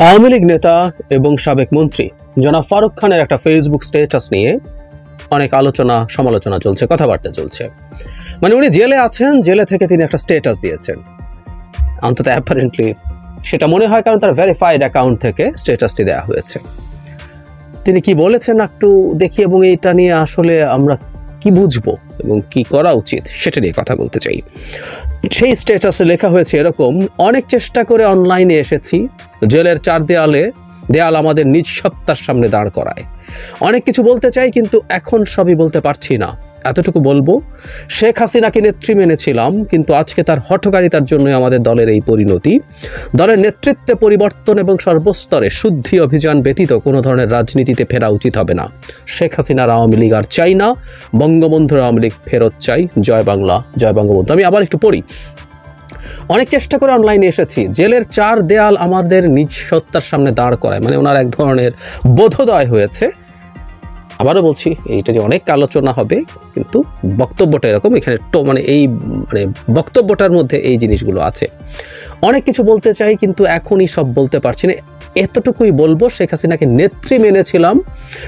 আওয়ামী লীগ নেতা এবং সাবেক মন্ত্রী জনাব ফারুক খানের একটা ফেসবুক স্ট্যাটাস নিয়ে অনেক আলোচনা সমালোচনা চলছে, কথাবার্তা চলছে। মানে উনি জেলে আছেন, জেলে থেকে তিনি একটা স্ট্যাটাস দিয়েছেন, অন্তত অ্যাপারেন্টলি সেটা মনে হয়, কারণ তার ভেরিফাইড অ্যাকাউন্ট থেকে স্ট্যাটাসটি দেওয়া হয়েছে। তিনি কি বলেছেন একটু দেখি, এবং এইটা নিয়ে আসলে আমরা কি বুঝবো এবং কি করা উচিত সেটা নিয়ে কথা বলতে চাই। সেই স্ট্যাটাসে লেখা হয়েছে এরকম: অনেক চেষ্টা করে অনলাইনে এসেছি, জেলের চার দেয়াল আমাদের নিজ সত্তার সামনে দাঁড় করায়। অনেক কিছু বলতে চাই কিন্তু এখন সবই বলতে পারছি না। এতটুকু বলবো, শেখ হাসিনাকে নেত্রী মেনেছিলাম, কিন্তু আজকে তার হঠকারিতার জন্য আমাদের দলের এই পরিণতি। দলের নেতৃত্বে পরিবর্তন এবং সর্বস্তরে শুদ্ধি অভিযান ব্যতীত কোনো ধরনের রাজনীতিতে ফেরা উচিত হবে না। শেখ হাসিনার আওয়ামী লীগ আর চাই না, বঙ্গবন্ধুর আওয়ামী লীগ ফেরত চাই। জয় বাংলা, জয় বঙ্গবন্ধু। আমি আবার একটু পড়ি। অনেক চেষ্টা করে অনলাইনে এসেছি, জেলের চার দেয়াল আমাদের নিজ সত্তার সামনে দাঁড় করায়। মানে ওনার এক ধরনের বোধোদয় হয়েছে। আবারও বলছি, এইটা যে অনেক আলোচনা হবে, কিন্তু বক্তব্যটা এরকম। এখানে মানে বক্তব্যটার মধ্যে এই জিনিসগুলো আছে। অনেক কিছু বলতে চাই কিন্তু এখনই সব বলতে পারছি না। এতটুকুই বলবো, শেখ হাসিনাকে নেত্রী মেনেছিলাম,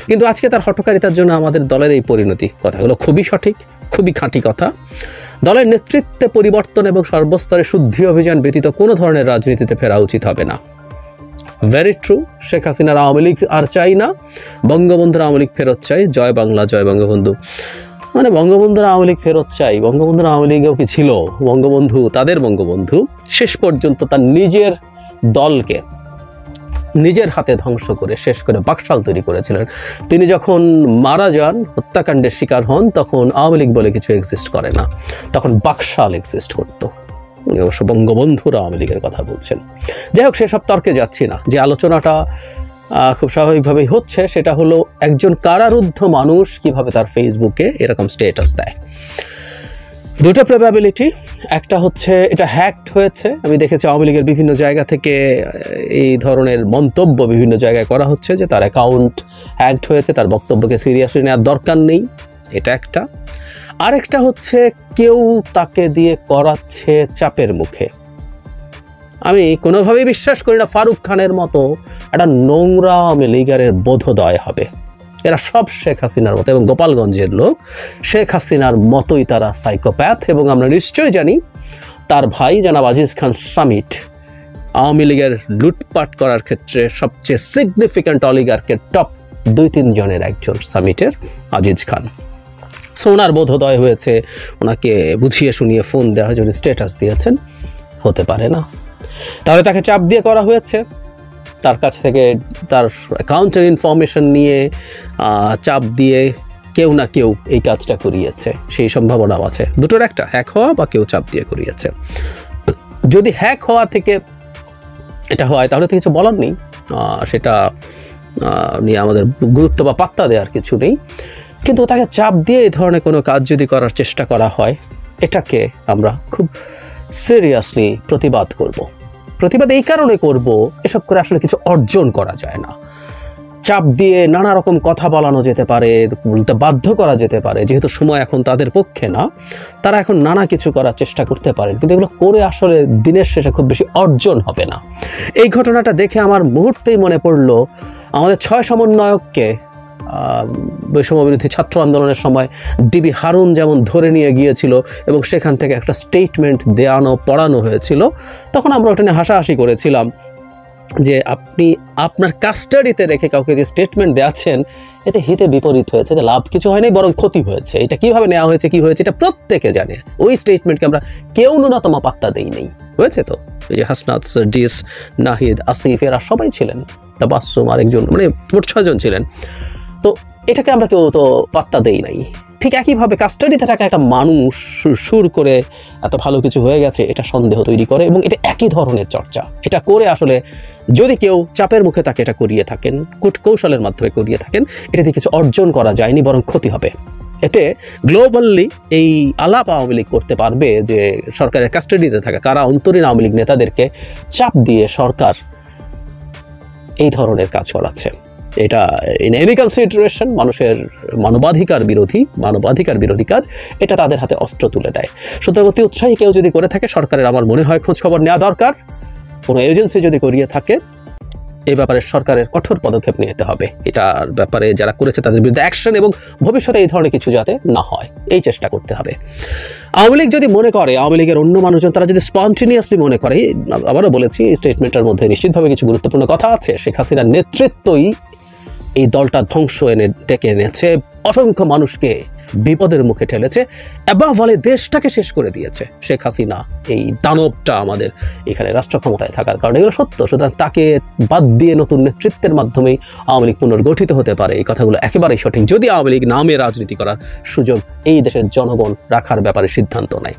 কিন্তু আজকে তার হঠকারিতার জন্য আমাদের দলের এই পরিণতি। কথাগুলো খুবই সঠিক, খুবই খাঁটি কথা। দলের নেতৃত্বে পরিবর্তন এবং সর্বস্তরে শুদ্ধি অভিযান ব্যতীত কোনো ধরনের রাজনীতিতে ফেরা উচিত হবে না। Very true. শেখ হাসিনার আওয়ামী লীগ আর চাই না, বঙ্গবন্ধুর আওয়ামী লীগ ফেরত চাই। জয় বাংলা, জয় বঙ্গবন্ধু। মানে বঙ্গবন্ধুর আওয়ামী লীগ ফেরত চাই। বঙ্গবন্ধুর আওয়ামী লীগেও কি ছিল? বঙ্গবন্ধু, তাদের বঙ্গবন্ধু শেষ পর্যন্ত তার নিজের দলকে নিজের হাতে ধ্বংস করে শেষ করে বাকশাল তৈরি করেছিলেন। তিনি যখন মারা যান, হত্যাকাণ্ডের শিকার হন, তখন আওয়ামী লীগ বলে কিছু এক্সিস্ট করে না, তখন বাকশাল এক্সিস্ট করতো। উনি অবশ্য বঙ্গবন্ধুর আওয়ামী লীগের কথা বলছেন। যাই হোক, সেসব তর্কে যাচ্ছি না। যে আলোচনাটা খুব স্বাভাবিকভাবেই হচ্ছে সেটা হলো, একজন কারারুদ্ধ মানুষ কিভাবে তার ফেসবুকে এরকম স্ট্যাটাস দেয়। দুটো প্রবাবিলিটি। একটা হচ্ছে এটা হ্যাকড হয়েছে। আমি দেখেছি আওয়ামী লীগের বিভিন্ন জায়গা থেকে এই ধরনের মন্তব্য বিভিন্ন জায়গায় করা হচ্ছে যে তার অ্যাকাউন্ট হ্যাকড হয়েছে, তার বক্তব্যকে সিরিয়াসলি নেওয়ার দরকার নেই। এটা একটা। আরেকটা হচ্ছে কেউ তাকে দিয়ে করাচ্ছে চাপের মুখে। আমি কোনোভাবেই বিশ্বাস করি না ফারুক খানের মতো একটা নোংরা আওয়ামী লীগের বোধোদয় হবে। এরা সব শেখ হাসিনার মতো, এবং গোপালগঞ্জের লোক শেখ হাসিনার মতোই তারা সাইকোপ্যাথ। এবং আমরা নিশ্চয়ই জানি তার ভাই জনাব আজিজ খান সামিট আওয়ামী লীগের লুটপাট করার ক্ষেত্রে সবচেয়ে সিগনিফিক্যান্ট অলিগার্কের টপ 2-3 জনের একজন সামিটের আজিজ খান। সো ওনার বোধোদয় হয়েছে, ওনাকে বুঝিয়ে শুনিয়ে ফোন দেওয়া হয়েছে, উনি স্ট্যাটাস দিয়েছেন। হতে পারে না। তাহলে তাকে চাপ দিয়ে করা হয়েছে, তার কাছ থেকে তার অ্যাকাউন্টের ইনফরমেশন নিয়ে চাপ দিয়ে কেউ না কেউ এই কাজটা করিয়েছে। সেই সম্ভাবনাও আছে। দুটোর একটা, হ্যাক হওয়া বা কেউ চাপ দিয়ে করিয়েছে। যদি হ্যাক হওয়া থেকে এটা হয় তাহলে তো কিছু বলার নেই, সেটা নিয়ে আমাদের গুরুত্ব বা পাত্তা দেওয়ার কিছু নেই। কিন্তু তাকে চাপ দিয়ে এই ধরনের কোনো কাজ যদি করার চেষ্টা করা হয়, এটাকে আমরা খুব সিরিয়াসলি প্রতিবাদ করব। প্রতিবাদ এই কারণে করব, এসব করে আসলে কিছু অর্জন করা যায় না। চাপ দিয়ে নানা রকম কথা বলানো যেতে পারে, বলতে বাধ্য করা যেতে পারে। যেহেতু সময় এখন তাদের পক্ষে না, তারা এখন নানা কিছু করার চেষ্টা করতে পারেন, কিন্তু এগুলো করে আসলে দিনের শেষে খুব বেশি অর্জন হবে না। এই ঘটনাটা দেখে আমার মুহূর্তেই মনে পড়ল আমাদের 6 সমন্বয়ককে বৈষম্য বিরোধী ছাত্র আন্দোলনের সময় ডিবি হারুন যেমন ধরে নিয়ে গিয়েছিল এবং সেখান থেকে একটা স্টেটমেন্ট পড়ানো হয়েছিল। তখন আমরা ওটা নিয়ে হাসাহাসি করেছিলাম যে আপনি আপনার কাস্টাডিতে রেখে কাউকে যে স্টেটমেন্ট দেওয়াচ্ছেন, এতে হিতে বিপরীত হয়েছে, যে লাভ কিছু হয়নি বরং ক্ষতি হয়েছে। এটা কিভাবে নেওয়া হয়েছে, কি হয়েছে, এটা প্রত্যেকে জানে। ওই স্টেটমেন্টকে আমরা কেউ ন্যূনতম পাত্তা দেই নেই। হয়েছে তো, এই যে হাসনাত, সার্জিস, নাহিদ, আসিফ, এরা সবাই ছিলেন, তাবাসসুম আরেকজন, মানে মোট 6 জন ছিলেন। তো এটাকে আমরা কেউ তো পাত্তা দেই নাই। ঠিক একইভাবে কাস্টাডিতে থাকা একটা মানুষ সুর করে এত ভালো কিছু হয়ে গেছে, এটা সন্দেহ তৈরি করে। এবং এটা একই ধরনের চর্চা। এটা করে আসলে যদি কেউ চাপের মুখে তাকে এটা করিয়ে থাকেন, কৌশলের মাধ্যমে করিয়ে থাকেন, এটাতে কিছু অর্জন করা যায়নি, বরং ক্ষতি হবে। এতে গ্লোবালি এই আলাপ আওয়ামী লীগ করতে পারবে যে সরকারের কাস্টাডিতে থাকা কারা অন্তরীণ আওয়ামী লীগ নেতাদেরকে চাপ দিয়ে সরকার এই ধরনের কাজ করাচ্ছে। এটা ইন এনি কনসিডারেশন মানুষের মানবাধিকার বিরোধী কাজ। এটা তাদের হাতে অস্ত্র তুলে দেয়। সুতরাং অতি উৎসাহী কেউ যদি করে থাকে, সরকারের আমার মনে হয় খোঁজ খবর নেওয়া দরকার। কোনো এজেন্সি যদি করিয়ে থাকে, এই ব্যাপারে সরকারের কঠোর পদক্ষেপ নিতে হবে। এটার ব্যাপারে যারা করেছে তাদের বিরুদ্ধে অ্যাকশন, এবং ভবিষ্যতে এই ধরনের কিছু যাতে না হয় এই চেষ্টা করতে হবে। আওয়ামী লীগ যদি মনে করে, আওয়ামী লীগের অন্য মানুষজন তারা যদি স্পন্টেনিয়াসলি মনে করে, আবারও বলেছি এই স্টেটমেন্টের মধ্যে নিশ্চিতভাবে কিছু গুরুত্বপূর্ণ কথা আছে। শেখ হাসিনার নেতৃত্বই এই দলটা ধ্বংস ডেকে এনেছে, অসংখ্য মানুষকে বিপদের মুখে ঠেলেছে, এবং ফলে দেশটাকে শেষ করে দিয়েছে শেখ হাসিনা। এই দানবটা আমাদের এখানে রাষ্ট্র ক্ষমতায় থাকার কারণে এগুলো সত্য। সুতরাং তাকে বাদ দিয়ে নতুন নেতৃত্বের মাধ্যমেই আওয়ামী লীগ পুনর্গঠিত হতে পারে, এই কথাগুলো একেবারেই সঠিক। যদি আওয়ামী লীগ নামে রাজনীতি করার সুযোগ এই দেশের জনগণ রাখার ব্যাপারে সিদ্ধান্ত নেয়,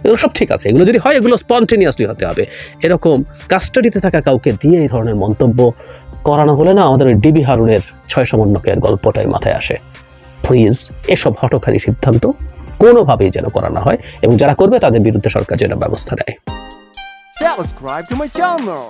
এগুলো সব ঠিক আছে। এগুলো যদি হয় এগুলো স্পন্টেনিয়াসলি হতে হবে। এরকম কাস্টাডিতে থাকা কাউকে দিয়ে এই ধরনের মন্তব্য করানো হলে না আমাদের ওই ডিবি হারুনের 6 সমন্বয়কের গল্পটাই মাথায় আসে। প্লিজ এসব হঠকারী সিদ্ধান্ত কোনোভাবেই যেন করা না হয়, এবং যারা করবে তাদের বিরুদ্ধে সরকার যেন ব্যবস্থা নেয়। Subscribe to my channel.